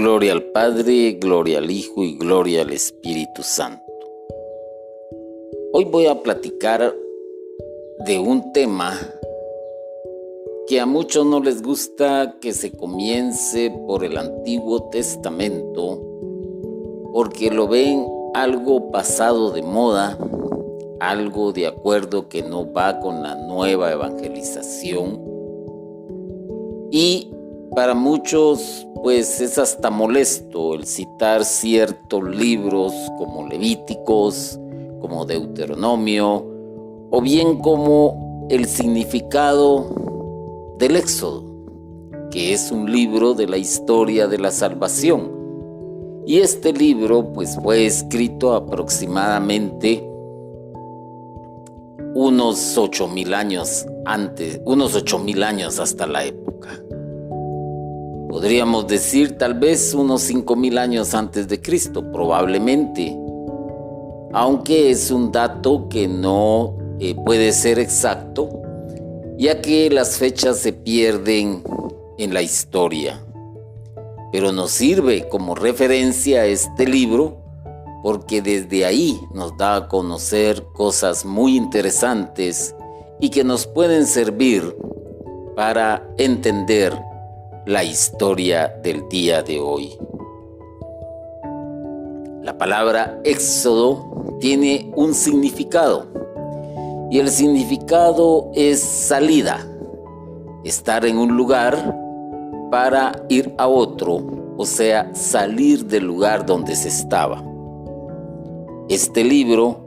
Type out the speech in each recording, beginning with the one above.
Gloria al Padre, gloria al Hijo y gloria al Espíritu Santo. Hoy voy a platicar de un tema que a muchos no les gusta que se comience por el Antiguo Testamento, porque lo ven algo pasado de moda, algo de acuerdo que no va con la nueva evangelización. Y para muchos, pues es hasta molesto el citar ciertos libros como Levíticos, como Deuteronomio, o bien como el significado del Éxodo, que es un libro de la historia de la salvación. Y este libro pues fue escrito aproximadamente unos 8,000 años antes, unos 8,000 años hasta la época. Podríamos decir tal vez unos 5,000 años antes de Cristo, probablemente, aunque es un dato que no puede ser exacto, ya que las fechas se pierden en la historia. Pero nos sirve como referencia este libro porque desde ahí nos da a conocer cosas muy interesantes y que nos pueden servir para entender la historia del día de hoy. La palabra Éxodo tiene un significado y el significado es salida, estar en un lugar para ir a otro, o sea, salir del lugar donde se estaba. Este libro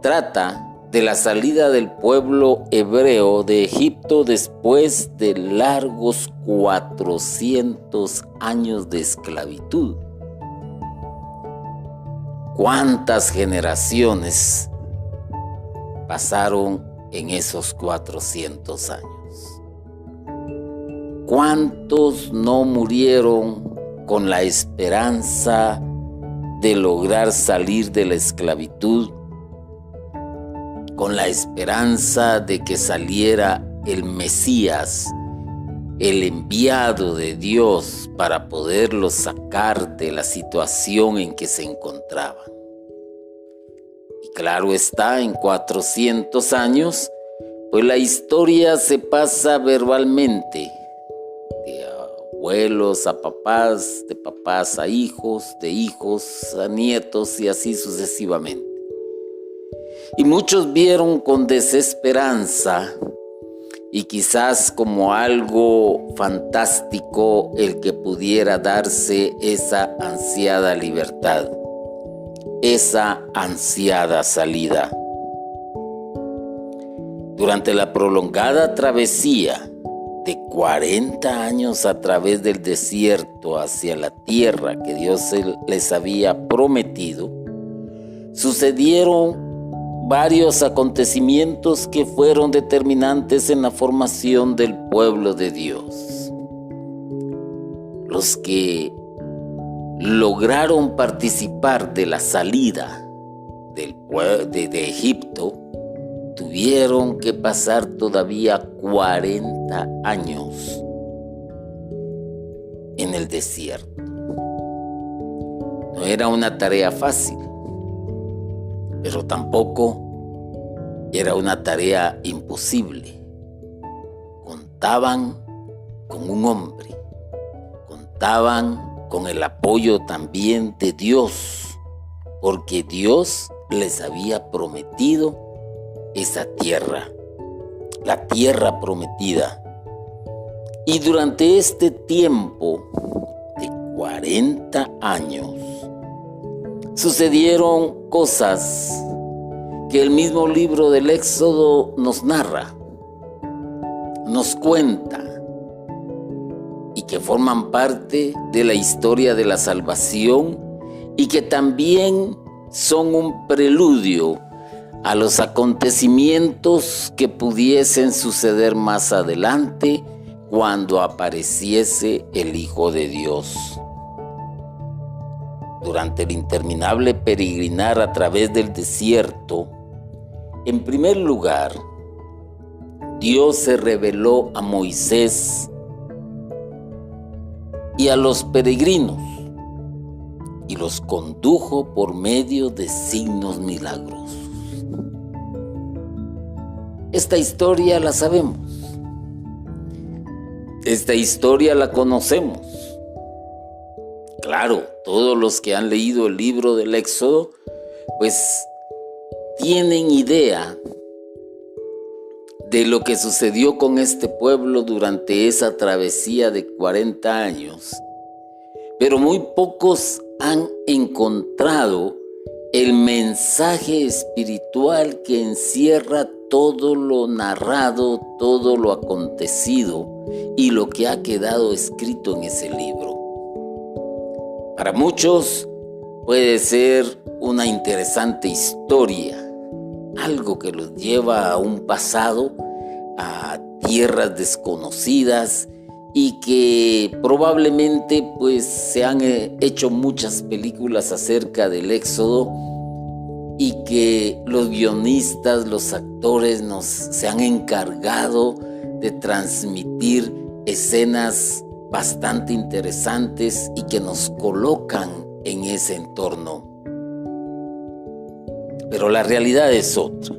trata de la salida del pueblo hebreo de Egipto después de largos 400 años de esclavitud. ¿Cuántas generaciones pasaron en esos 400 años? ¿Cuántos no murieron con la esperanza de lograr salir de la esclavitud, con la esperanza de que saliera el Mesías, el enviado de Dios para poderlos sacar de la situación en que se encontraban? Y claro está, en 400 años, pues la historia se pasa verbalmente, de abuelos a papás, de papás a hijos, de hijos a nietos y así sucesivamente. Y muchos vieron con desesperanza y quizás como algo fantástico el que pudiera darse esa ansiada libertad, esa ansiada salida. Durante la prolongada travesía de 40 años a través del desierto hacia la tierra que Dios les había prometido, sucedieron varios acontecimientos que fueron determinantes en la formación del pueblo de Dios. Los que lograron participar de la salida de Egipto tuvieron que pasar todavía 40 años en el desierto. No era una tarea fácil, pero tampoco era una tarea imposible. Contaban con un hombre, contaban con el apoyo también de Dios, porque Dios les había prometido esa tierra, la tierra prometida. Y durante este tiempo de 40 años, sucedieron cosas que el mismo libro del Éxodo nos narra, nos cuenta, y que forman parte de la historia de la salvación y que también son un preludio a los acontecimientos que pudiesen suceder más adelante cuando apareciese el Hijo de Dios. Durante el interminable peregrinar a través del desierto, en primer lugar, Dios se reveló a Moisés y a los peregrinos, y los condujo por medio de signos milagrosos. Esta historia la sabemos. Esta historia la conocemos. Claro, todos los que han leído el libro del Éxodo, pues tienen idea de lo que sucedió con este pueblo durante esa travesía de 40 años. Pero muy pocos han encontrado el mensaje espiritual que encierra todo lo narrado, todo lo acontecido y lo que ha quedado escrito en ese libro. Para muchos puede ser una interesante historia, algo que los lleva a un pasado, a tierras desconocidas y que probablemente pues se han hecho muchas películas acerca del Éxodo y que los guionistas, los actores se han encargado de transmitir escenas bastante interesantes y que nos colocan en ese entorno. Pero la realidad es otra.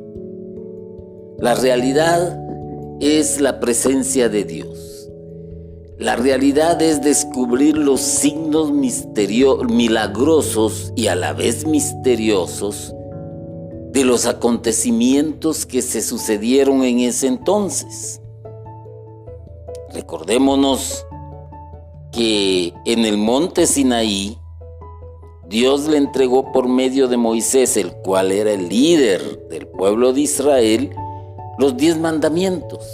La realidad es la presencia de Dios. La realidad es descubrir los signos milagrosos y a la vez misteriosos de los acontecimientos que se sucedieron en ese entonces. Recordémonos que en el monte Sinaí, Dios le entregó por medio de Moisés, el cual era el líder del pueblo de Israel, los 10 mandamientos.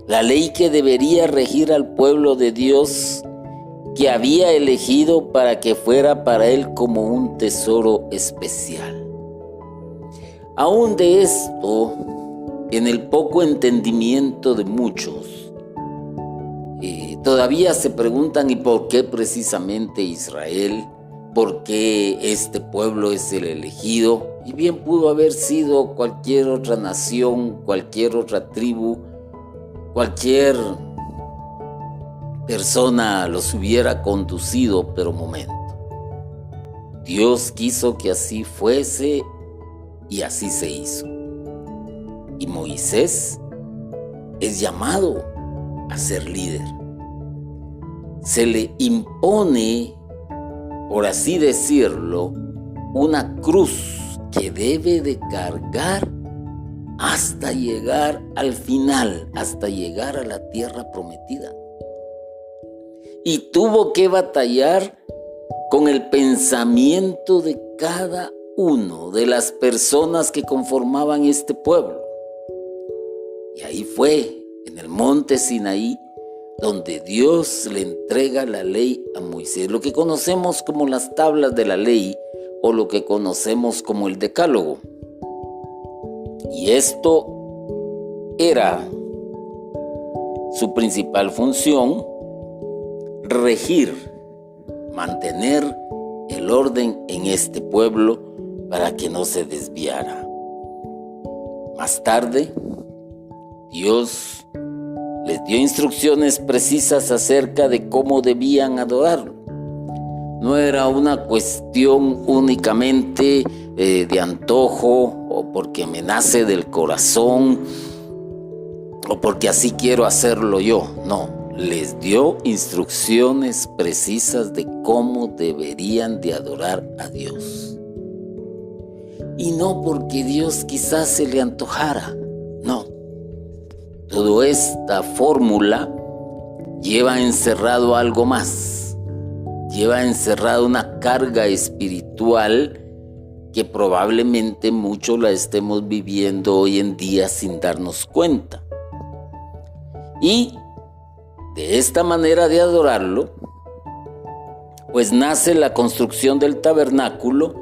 La ley que debería regir al pueblo de Dios, que había elegido para que fuera para él como un tesoro especial. Aún de esto, en el poco entendimiento de muchos, todavía se preguntan, ¿y por qué precisamente Israel? ¿Por qué este pueblo es el elegido? Y bien pudo haber sido cualquier otra nación, cualquier otra tribu, cualquier persona los hubiera conducido, pero momento. Dios quiso que así fuese y así se hizo. Y Moisés es llamado a ser líder. Se le impone, por así decirlo, una cruz que debe de cargar hasta llegar al final, hasta llegar a la tierra prometida. Y tuvo que batallar con el pensamiento de cada uno de las personas que conformaban este pueblo. Y ahí fue, en el monte Sinaí, donde Dios le entrega la ley a Moisés, lo que conocemos como las tablas de la ley o lo que conocemos como el Decálogo. Y esto era su principal función: regir, mantener el orden en este pueblo para que no se desviara. Más tarde, Dios les dio instrucciones precisas acerca de cómo debían adorarlo. No era una cuestión únicamente de antojo o porque me nace del corazón o porque así quiero hacerlo yo. No, les dio instrucciones precisas de cómo deberían de adorar a Dios. Y no porque Dios quizás se le antojara, no. Toda esta fórmula lleva encerrado algo más. Lleva encerrado una carga espiritual que probablemente muchos la estemos viviendo hoy en día sin darnos cuenta. Y de esta manera de adorarlo, pues nace la construcción del tabernáculo,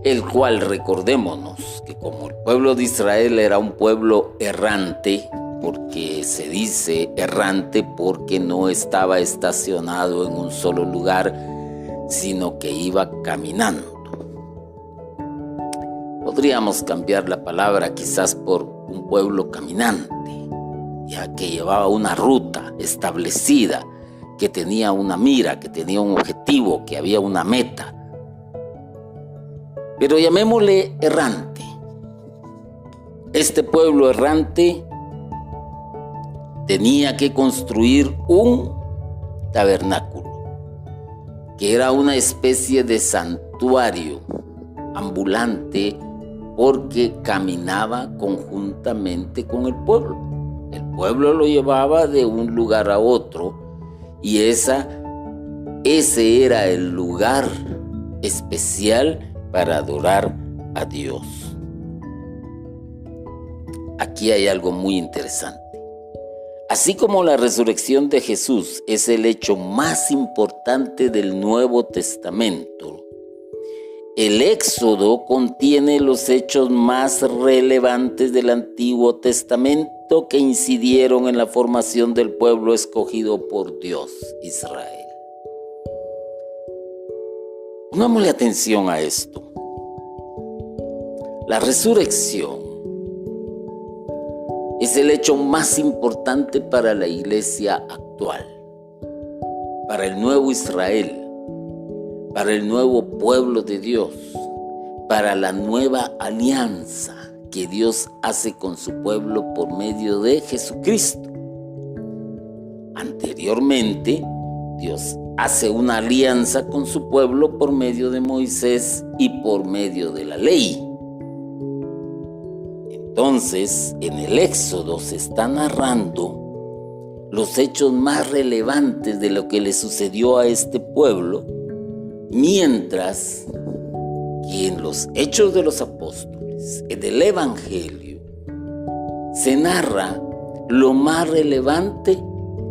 el cual, recordémonos que como el pueblo de Israel era un pueblo errante, porque se dice errante porque no estaba estacionado en un solo lugar, sino que iba caminando. Podríamos cambiar la palabra quizás por un pueblo caminante, ya que llevaba una ruta establecida que tenía una mira, que tenía un objetivo, que había una meta. Pero llamémosle errante. Este pueblo errante tenía que construir un tabernáculo, que era una especie de santuario ambulante, porque caminaba conjuntamente con el pueblo. El pueblo lo llevaba de un lugar a otro, y ese era el lugar especial para adorar a Dios. Aquí hay algo muy interesante. Así como la resurrección de Jesús es el hecho más importante del Nuevo Testamento, el Éxodo contiene los hechos más relevantes del Antiguo Testamento que incidieron en la formación del pueblo escogido por Dios, Israel. Pongámosle atención a esto. La resurrección es el hecho más importante para la iglesia actual, para el nuevo Israel, para el nuevo pueblo de Dios, para la nueva alianza que Dios hace con su pueblo por medio de Jesucristo. Anteriormente, Dios hace una alianza con su pueblo por medio de Moisés y por medio de la ley. Entonces, en el Éxodo se está narrando los hechos más relevantes de lo que le sucedió a este pueblo, mientras que en los Hechos de los Apóstoles, en el Evangelio, se narra lo más relevante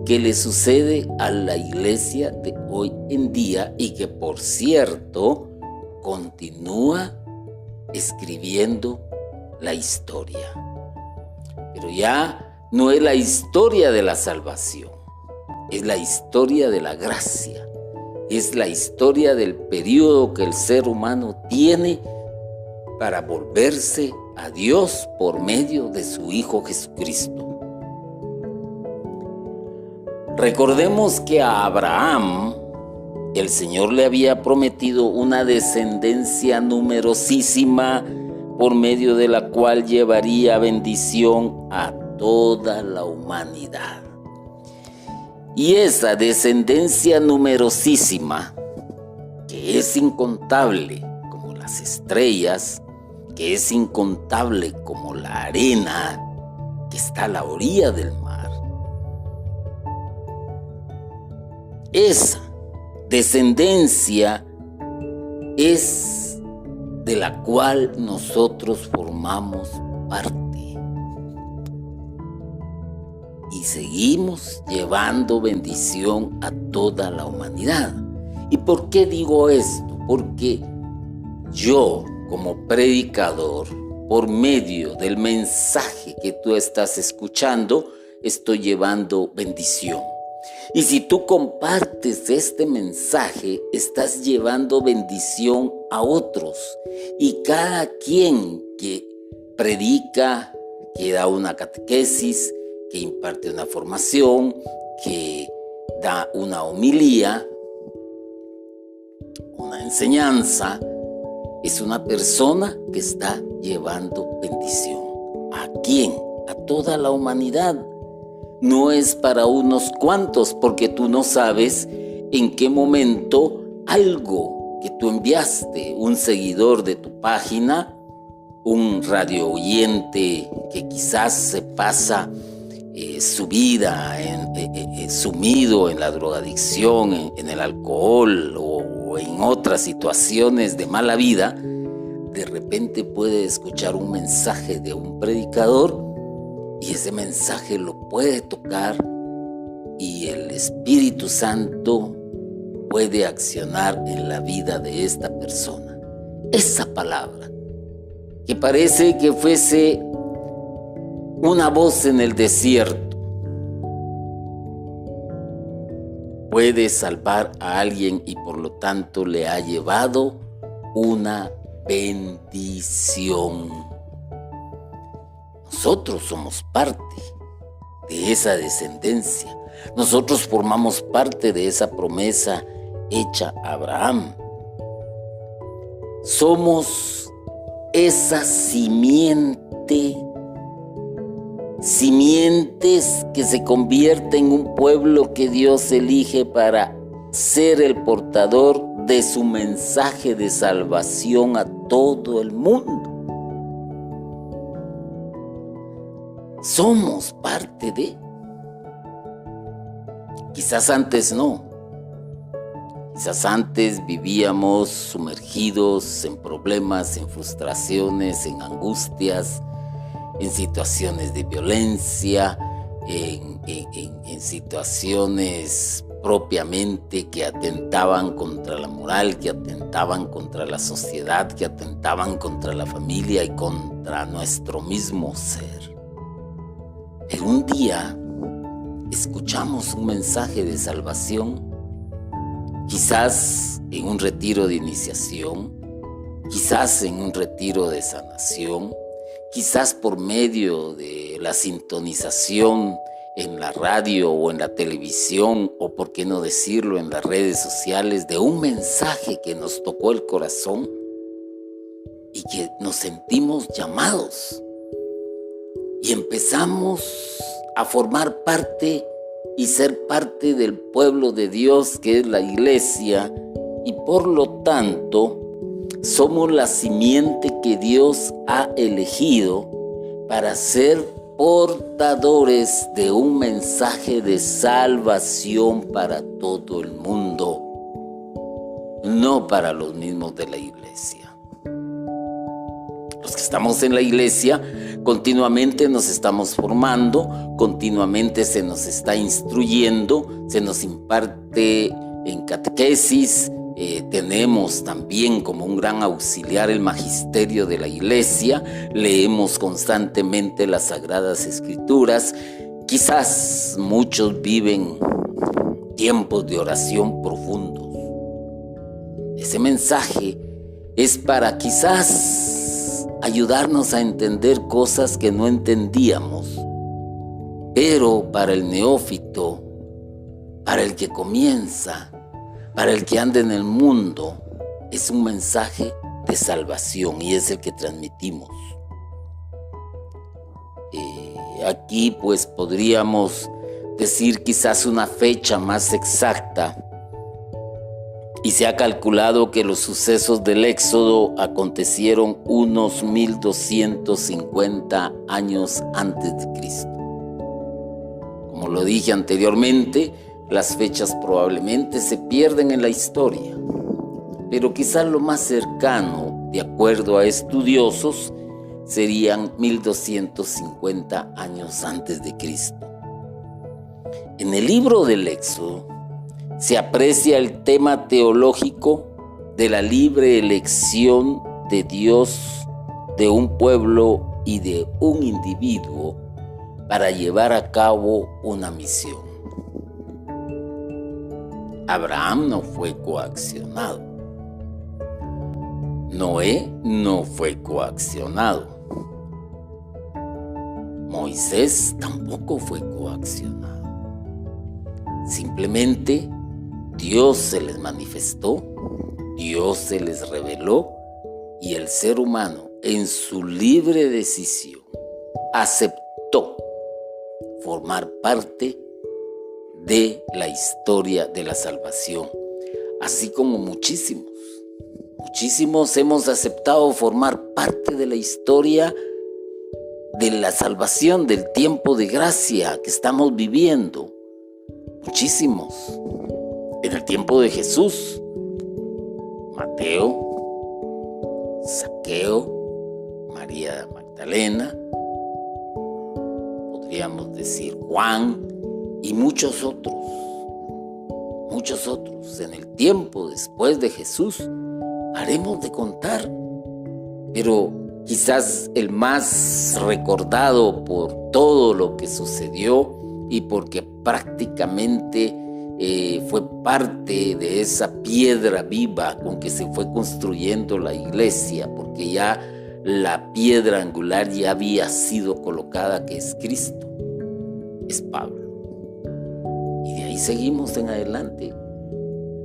que le sucede a la iglesia de hoy en día, y que, por cierto, continúa escribiendo la historia. Pero ya no es la historia de la salvación, es la historia de la gracia, es la historia del periodo que el ser humano tiene para volverse a Dios por medio de su Hijo Jesucristo. Recordemos que a Abraham el Señor le había prometido una descendencia numerosísima por medio de la cual llevaría bendición a toda la humanidad. Y esa descendencia numerosísima, que es incontable como las estrellas, que es incontable como la arena que está a la orilla del mar, esa descendencia es de la cual nosotros formamos parte. Y seguimos llevando bendición a toda la humanidad. ¿Y por qué digo esto? Porque yo, como predicador, por medio del mensaje que tú estás escuchando, estoy llevando bendición. Y si tú compartes este mensaje, estás llevando bendición a otros. Y cada quien que predica, que da una catequesis, que imparte una formación, que da una homilía, una enseñanza, es una persona que está llevando bendición. ¿A quién? A toda la humanidad. No es para unos cuantos, porque tú no sabes en qué momento algo que tú enviaste, un seguidor de tu página, un radio oyente que quizás se pasa su vida sumido en la drogadicción, en el alcohol o en otras situaciones de mala vida, de repente puede escuchar un mensaje de un predicador y ese mensaje lo puede tocar y el Espíritu Santo puede accionar en la vida de esta persona. Esa palabra, que parece que fuese una voz en el desierto, puede salvar a alguien y por lo tanto le ha llevado una bendición. Nosotros somos parte de esa descendencia. Nosotros formamos parte de esa promesa hecha a Abraham. Somos esa simientes que se convierte en un pueblo que Dios elige para ser el portador de su mensaje de salvación a todo el mundo. Somos parte de. Quizás antes no. Quizás antes vivíamos sumergidos en problemas, en frustraciones, en angustias, en situaciones de violencia, en situaciones propiamente que atentaban contra la moral, que atentaban contra la sociedad, que atentaban contra la familia y contra nuestro mismo ser. Pero un día escuchamos un mensaje de salvación, quizás en un retiro de iniciación, quizás en un retiro de sanación, quizás por medio de la sintonización en la radio o en la televisión, o por qué no decirlo en las redes sociales, de un mensaje que nos tocó el corazón y que nos sentimos llamados y empezamos a formar parte y ser parte del pueblo de Dios, que es la iglesia, y por lo tanto somos la simiente que Dios ha elegido para ser portadores de un mensaje de salvación para todo el mundo, no para los mismos de la iglesia. Los que estamos en la iglesia continuamente nos estamos formando, continuamente se nos está instruyendo, se nos imparte en catequesis. Tenemos también como un gran auxiliar el magisterio de la iglesia, leemos constantemente las Sagradas Escrituras. Quizás muchos viven tiempos de oración profundos. Ese mensaje es para quizás ayudarnos a entender cosas que no entendíamos, pero para el neófito, para el que comienza, para el que anda en el mundo, es un mensaje de salvación y es el que transmitimos. Aquí pues podríamos decir quizás una fecha más exacta, y se ha calculado que los sucesos del Éxodo acontecieron unos 1250 años antes de Cristo. Como lo dije anteriormente, las fechas probablemente se pierden en la historia, pero quizás lo más cercano, de acuerdo a estudiosos, serían 1250 años antes de Cristo. En el libro del Éxodo se aprecia el tema teológico de la libre elección de Dios de un pueblo y de un individuo para llevar a cabo una misión. Abraham no fue coaccionado. Noé no fue coaccionado. Moisés tampoco fue coaccionado. Simplemente Dios se les manifestó, Dios se les reveló, y el ser humano, en su libre decisión, aceptó formar parte de la historia de la salvación, así como muchísimos hemos aceptado formar parte de la historia de la salvación, del tiempo de gracia que estamos viviendo. Muchísimos. En el tiempo de Jesús, Mateo, Zaqueo, María Magdalena, podríamos decir Juan y muchos otros. En el tiempo después de Jesús, haremos de contar, pero quizás el más recordado por todo lo que sucedió y porque prácticamente fue parte de esa piedra viva con que se fue construyendo la iglesia, porque ya la piedra angular ya había sido colocada, que es Cristo. es Pablo. Y de ahí seguimos en adelante,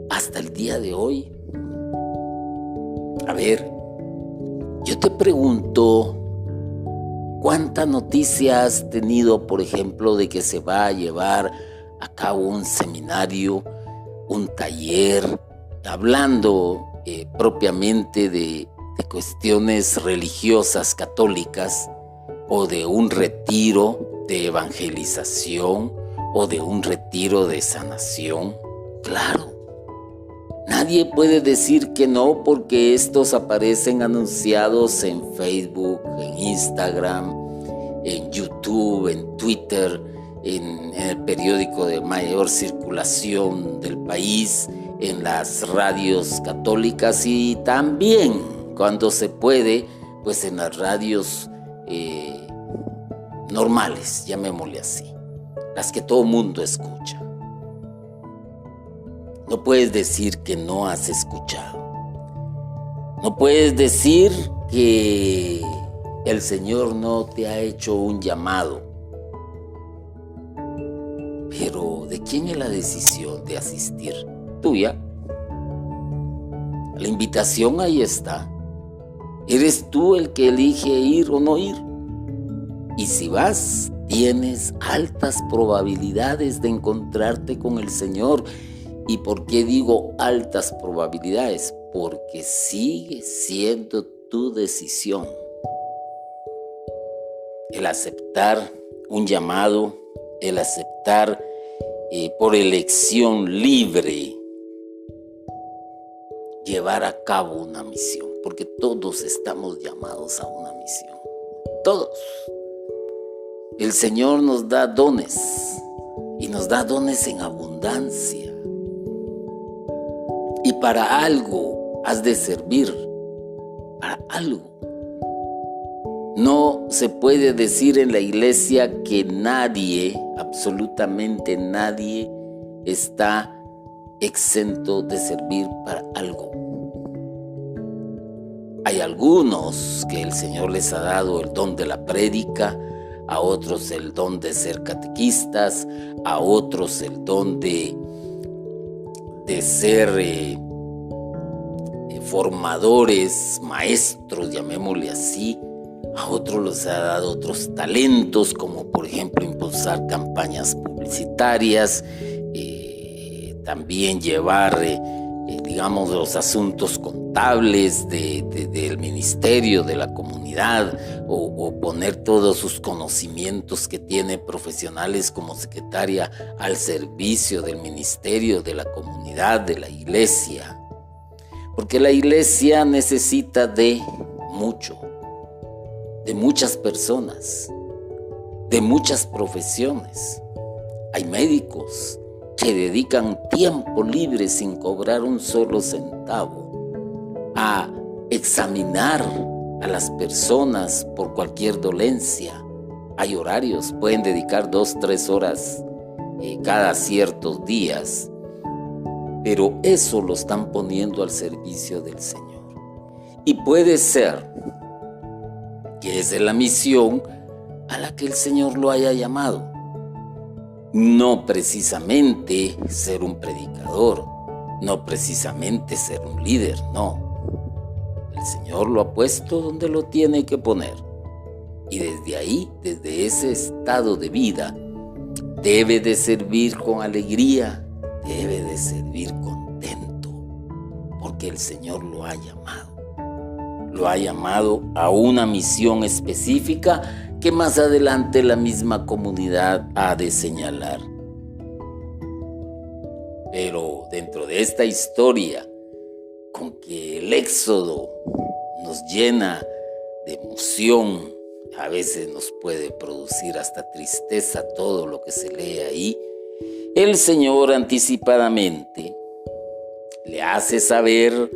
hasta el día de hoy. A ver, yo te pregunto, ¿cuánta noticia has tenido, por ejemplo, de que se va a llevar a cabo un seminario, un taller, hablando propiamente de cuestiones religiosas católicas, o de un retiro de evangelización, o de un retiro de sanación? Claro, nadie puede decir que no, porque estos aparecen anunciados en Facebook, en Instagram, en YouTube, en Twitter, en el periódico de mayor circulación del país, en las radios católicas y también, cuando se puede, pues en las radios normales, llamémosle así, las que todo mundo escucha. No puedes decir que no has escuchado. No puedes decir que el Señor no te ha hecho un llamado. Pero ¿de quién es la decisión de asistir? Tuya. La invitación ahí está. Eres tú el que elige ir o no ir. Y si vas, tienes altas probabilidades de encontrarte con el Señor. ¿Y por qué digo altas probabilidades? Porque sigue siendo tu decisión el aceptar un llamado, el aceptar por elección libre llevar a cabo una misión, porque todos estamos llamados a una misión, todos. El Señor nos da dones y nos da dones en abundancia, y para algo has de servir, para algo. No se puede decir en la iglesia que nadie, absolutamente nadie, está exento de servir para algo. Hay algunos que el Señor les ha dado el don de la prédica, a otros el don de ser catequistas, a otros el don de ser formadores, maestros, llamémosle así. A otros les ha dado otros talentos, como por ejemplo impulsar campañas publicitarias, también llevar, digamos, los asuntos contables del ministerio, de la comunidad, o poner todos sus conocimientos que tiene profesionales como secretaria al servicio del ministerio, de la comunidad, de la iglesia. Porque la iglesia necesita de mucho, de muchas personas, de muchas profesiones. Hay médicos que dedican tiempo libre sin cobrar un solo centavo a examinar a las personas por cualquier dolencia. Hay horarios, pueden dedicar 2-3 horas cada ciertos días, pero eso lo están poniendo al servicio del Señor. Y puede ser que esa es la misión a la que el Señor lo haya llamado. No precisamente ser un predicador, no precisamente ser un líder, no. El Señor lo ha puesto donde lo tiene que poner. Y desde ahí, desde ese estado de vida, debe de servir con alegría, debe de servir contento, porque el Señor lo ha llamado. Lo ha llamado a una misión específica que más adelante la misma comunidad ha de señalar. Pero dentro de esta historia, con que el Éxodo nos llena de emoción, a veces nos puede producir hasta tristeza todo lo que se lee ahí, el Señor anticipadamente le hace saber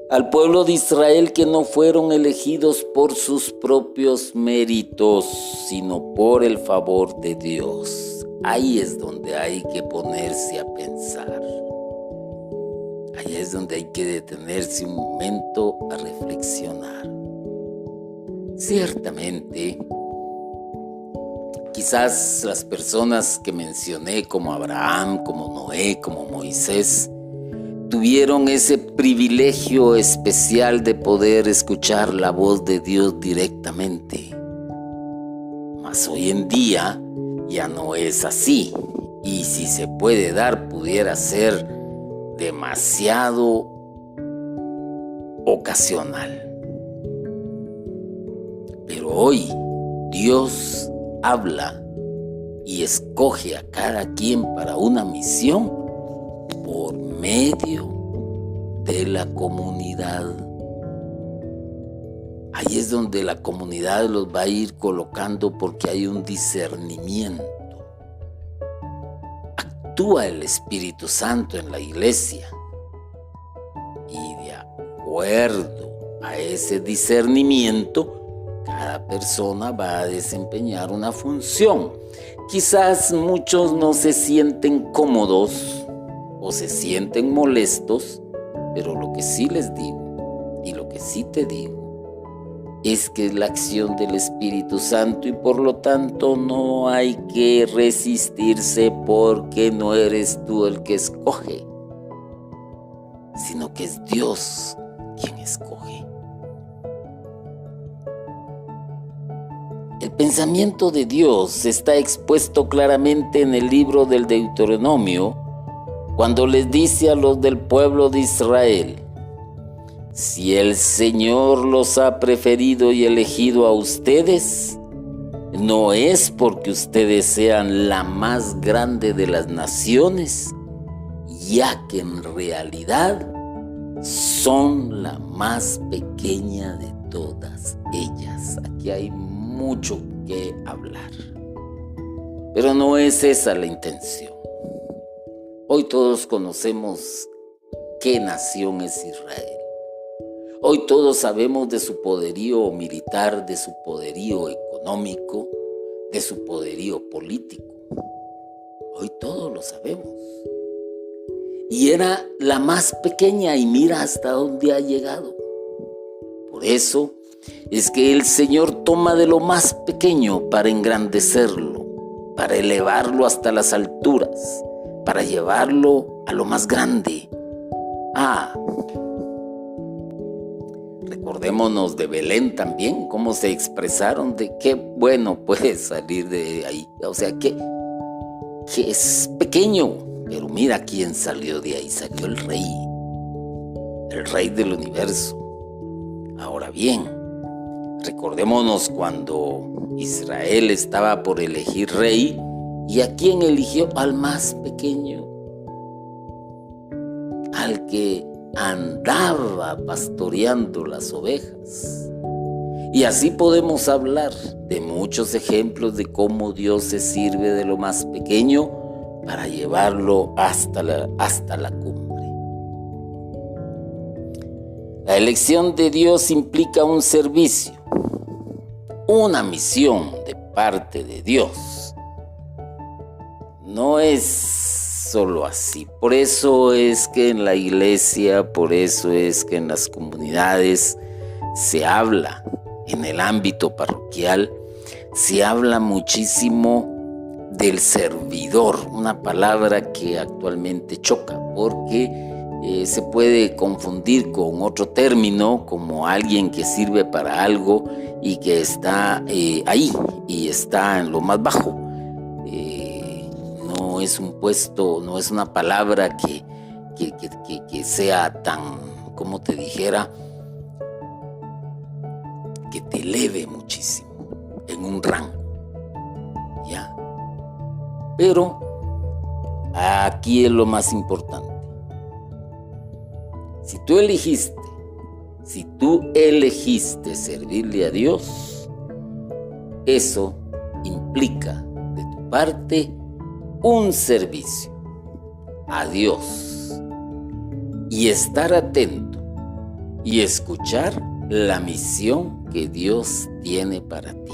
al pueblo de Israel que no fueron elegidos por sus propios méritos, sino por el favor de Dios. Ahí es donde hay que ponerse a pensar. Ahí es donde hay que detenerse un momento a reflexionar. Ciertamente, Quizás las personas que mencioné, como Abraham, como Noé, como Moisés, tuvieron ese privilegio especial de poder escuchar la voz de Dios directamente. Mas hoy en día ya no es así. Y si se puede dar, pudiera ser demasiado ocasional. Pero hoy Dios habla y escoge a cada quien para una misión por medio de la comunidad. Ahí es donde la comunidad los va a ir colocando, porque hay un discernimiento. Actúa el Espíritu Santo en la iglesia y de acuerdo a ese discernimiento, cada persona va a desempeñar una función. Quizás muchos no se sienten cómodos o se sienten molestos, pero lo que sí les digo y lo que sí te digo es que es la acción del Espíritu Santo, y por lo tanto no hay que resistirse, porque no eres tú el que escoge, sino que es Dios quien escoge. El pensamiento de Dios está expuesto claramente en el libro del Deuteronomio, cuando les dice a los del pueblo de Israel: si el Señor los ha preferido y elegido a ustedes, no es porque ustedes sean la más grande de las naciones, ya que en realidad son la más pequeña de todas ellas. Aquí hay mucho que hablar, pero no es esa la intención. Hoy todos conocemos qué nación es Israel. Hoy todos sabemos de su poderío militar, de su poderío económico, de su poderío político. Hoy todos lo sabemos. Y era la más pequeña, y mira hasta dónde ha llegado. Por eso es que el Señor toma de lo más pequeño para engrandecerlo, para elevarlo hasta las alturas, para llevarlo a lo más grande. Recordémonos de Belén también, cómo se expresaron de qué bueno puede salir de ahí. O sea, que es pequeño, pero mira quién salió de ahí. Salió el rey del universo. Ahora bien, recordémonos cuando Israel estaba por elegir rey, ¿y a quién eligió? Al más pequeño, al que andaba pastoreando las ovejas. Y así podemos hablar de muchos ejemplos de cómo Dios se sirve de lo más pequeño para llevarlo hasta la cumbre. La elección de Dios implica un servicio, una misión de parte de Dios. No es solo así. Por eso es que en la iglesia, por eso es que en las comunidades se habla, en el ámbito parroquial, se habla muchísimo del servidor, una palabra que actualmente choca, porque se puede confundir con otro término, como alguien que sirve para algo y que está ahí y está en lo más bajo. No es un puesto, no es una palabra que sea tan, como te dijera, que te eleve muchísimo en un rango, ¿ya? Pero aquí es lo más importante. Si tú elegiste servirle a Dios, eso implica de tu parte un servicio a Dios, y estar atento y escuchar la misión que Dios tiene para ti.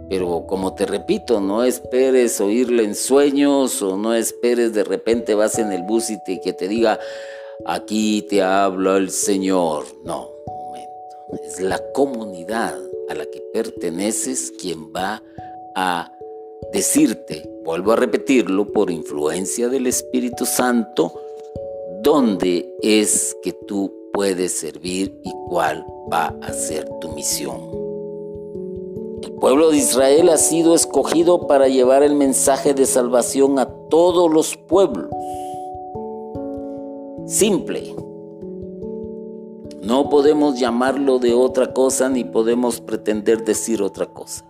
Pero como te repito, no esperes oírle en sueños, o no esperes de repente vas en el bus y que te diga: aquí te habla el Señor. No, un momento. Es la comunidad a la que perteneces quien va a decirte, vuelvo a repetirlo, por influencia del Espíritu Santo, dónde es que tú puedes servir y cuál va a ser tu misión. El pueblo de Israel ha sido escogido para llevar el mensaje de salvación a todos los pueblos. Simple. No podemos llamarlo de otra cosa ni podemos pretender decir otra cosa.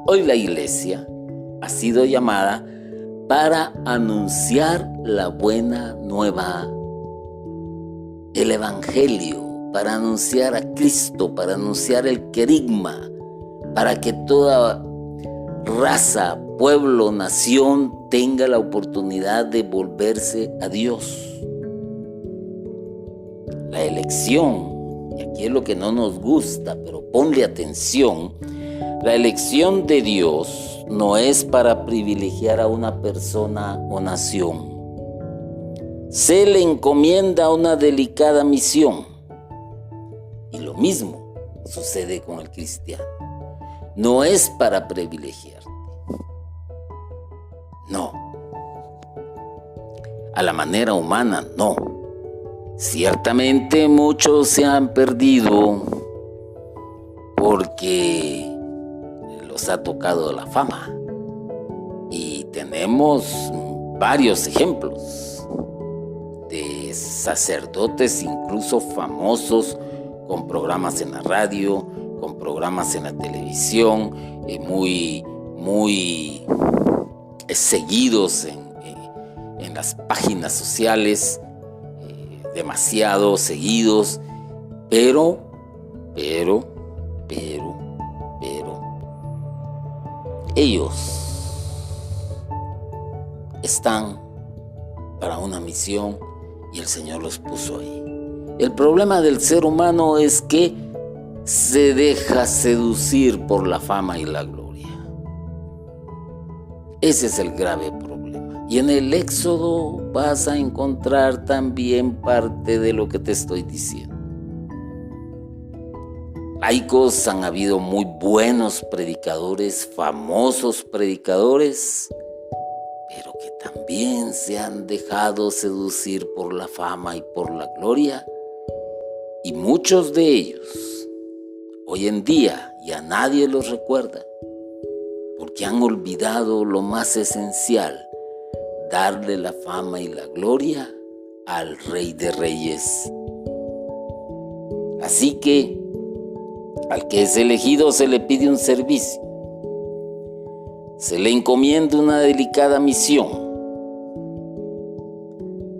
Hoy la iglesia ha sido llamada para anunciar la buena nueva, el evangelio, para anunciar a Cristo, para anunciar el querigma, para que toda raza, pueblo, nación tenga la oportunidad de volverse a Dios. La elección, y aquí es lo que no nos gusta, pero ponle atención, la elección de Dios no es para privilegiar a una persona o nación. Se le encomienda una delicada misión. Y lo mismo sucede con el cristiano. No es para privilegiarte. No. A la manera humana, no. Ciertamente muchos se han perdido porque los ha tocado la fama. Y tenemos varios ejemplos de sacerdotes incluso famosos con programas en la radio, con programas en la televisión, muy seguidos en las páginas sociales, demasiado seguidos, pero ellos están para una misión y el Señor los puso ahí. El problema del ser humano es que se deja seducir por la fama y la gloria. Ese es el grave problema. Y en el Éxodo vas a encontrar también parte de lo que te estoy diciendo. Laicos, han habido muy buenos predicadores, famosos predicadores, pero que también se han dejado seducir por la fama y por la gloria. Y muchos de ellos, hoy en día, ya nadie los recuerda, porque han olvidado lo más esencial, darle la fama y la gloria al Rey de Reyes. Así que al que es elegido se le pide un servicio, se le encomienda una delicada misión.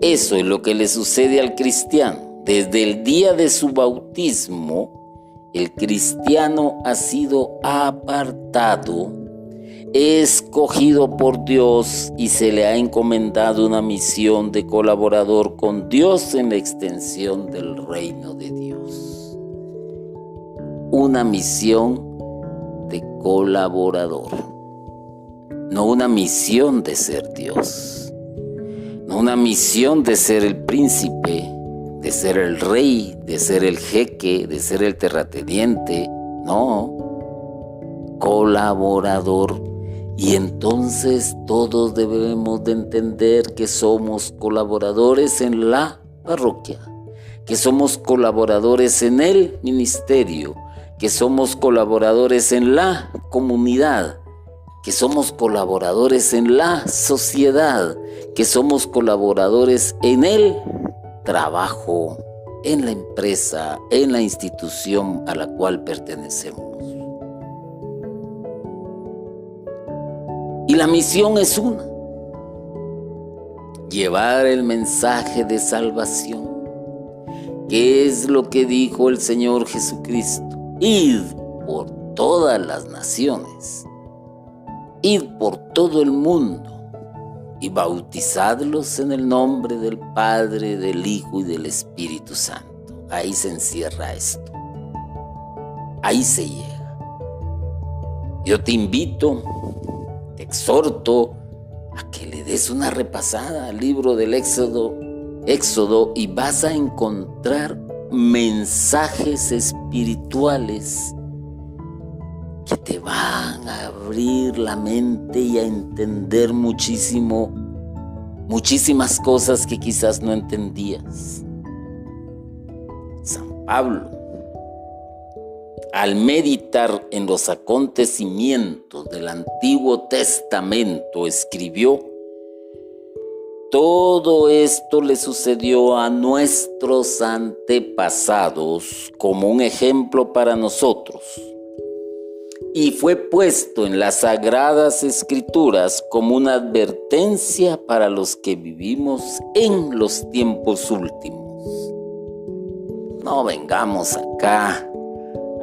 Eso es lo que le sucede al cristiano. Desde el día de su bautismo, el cristiano ha sido apartado, escogido por Dios y se le ha encomendado una misión de colaborador con Dios en la extensión del reino de Dios. Una misión de colaborador, no una misión de ser Dios, no una misión de ser el príncipe, de ser el rey, de ser el jeque, de ser el terrateniente, no, colaborador. Y entonces todos debemos de entender que somos colaboradores en la parroquia, que somos colaboradores en el ministerio, que somos colaboradores en la comunidad, que somos colaboradores en la sociedad, que somos colaboradores en el trabajo, en la empresa, en la institución a la cual pertenecemos. Y la misión es una: llevar el mensaje de salvación. ¿Qué es lo que dijo el Señor Jesucristo? Id por todas las naciones, id por todo el mundo y bautizadlos en el nombre del Padre, del Hijo y del Espíritu Santo. Ahí se encierra esto. Ahí se llega. Yo te invito, te exhorto a que le des una repasada al libro del Éxodo y vas a encontrar mensajes espirituales que te van a abrir la mente y a entender muchísimas cosas que quizás no entendías. San Pablo, al meditar en los acontecimientos del Antiguo Testamento, escribió: todo esto le sucedió a nuestros antepasados como un ejemplo para nosotros, y fue puesto en las Sagradas Escrituras como una advertencia para los que vivimos en los tiempos últimos. No vengamos acá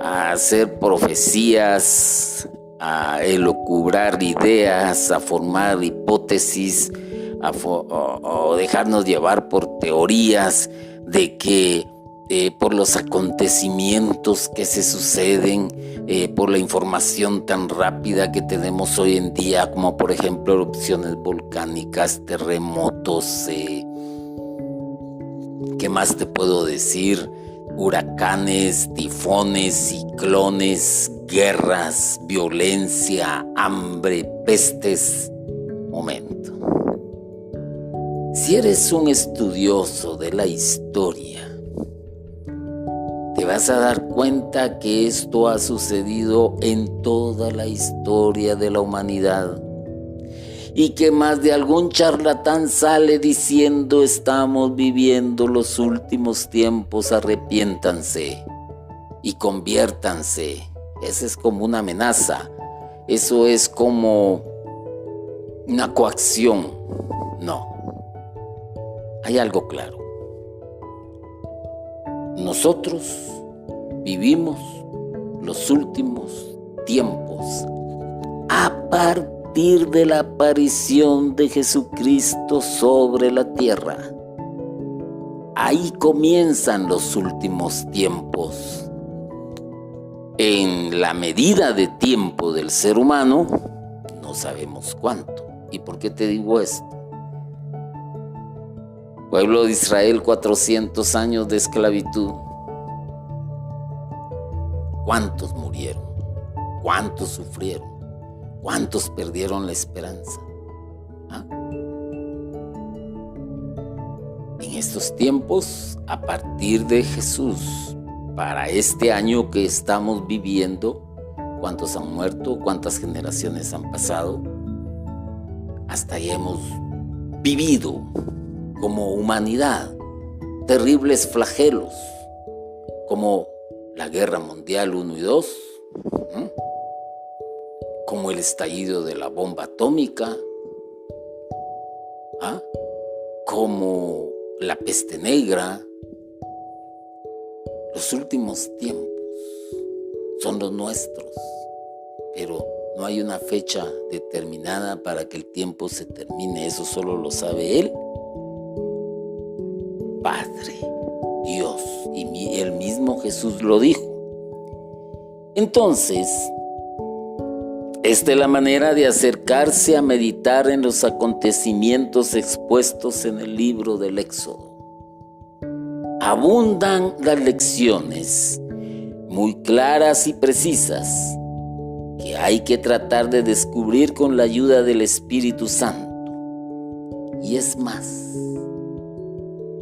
a hacer profecías, a elucubrar ideas, a formar hipótesis, o dejarnos llevar por teorías de que por los acontecimientos que se suceden, por la información tan rápida que tenemos hoy en día, como por ejemplo erupciones volcánicas, terremotos, ¿qué más te puedo decir? Huracanes, tifones, ciclones, guerras, violencia, hambre, pestes. Momento. Si eres un estudioso de la historia, te vas a dar cuenta que esto ha sucedido en toda la historia de la humanidad, y que más de algún charlatán sale diciendo: estamos viviendo los últimos tiempos, arrepiéntanse y conviértanse. Esa es como una amenaza, eso es como una coacción. No, hay algo claro. Nosotros vivimos los últimos tiempos a partir de la aparición de Jesucristo sobre la tierra. Ahí comienzan los últimos tiempos. En la medida de tiempo del ser humano, no sabemos cuánto. ¿Y por qué te digo esto? Pueblo de Israel, 400 años de esclavitud. ¿Cuántos murieron? ¿Cuántos sufrieron? ¿Cuántos perdieron la esperanza? En estos tiempos, a partir de Jesús, para este año que estamos viviendo, ¿cuántos han muerto? ¿Cuántas generaciones han pasado? Hasta ahí hemos vivido como humanidad terribles flagelos, como la Guerra Mundial 1 y 2, como el estallido de la bomba atómica, como la peste negra. Los últimos tiempos son los nuestros, pero no hay una fecha determinada para que el tiempo se termine. Eso solo lo sabe Él, Padre, Dios, y el mismo Jesús lo dijo. Entonces, esta es la manera de acercarse a meditar en los acontecimientos expuestos en el libro del Éxodo. Abundan las lecciones muy claras y precisas que hay que tratar de descubrir con la ayuda del Espíritu Santo. Y es más,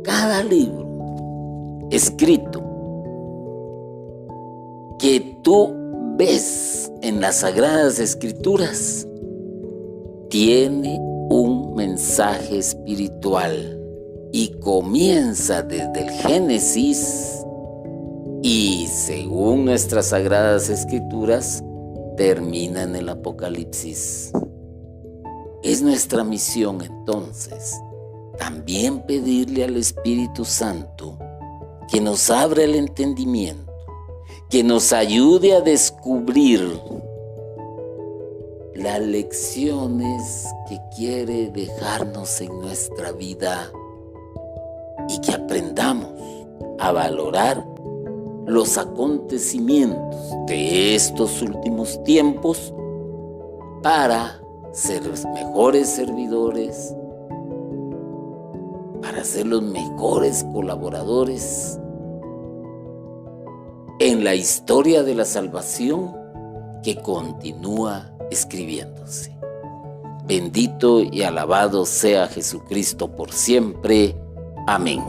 cada libro escrito que tú ves en las Sagradas Escrituras tiene un mensaje espiritual y comienza desde el Génesis y, según nuestras Sagradas Escrituras, termina en el Apocalipsis. Es nuestra misión entonces también pedirle al Espíritu Santo que nos abra el entendimiento, que nos ayude a descubrir las lecciones que quiere dejarnos en nuestra vida y que aprendamos a valorar los acontecimientos de estos últimos tiempos para ser los mejores servidores, para ser los mejores colaboradores en la historia de la salvación que continúa escribiéndose. Bendito y alabado sea Jesucristo por siempre. Amén.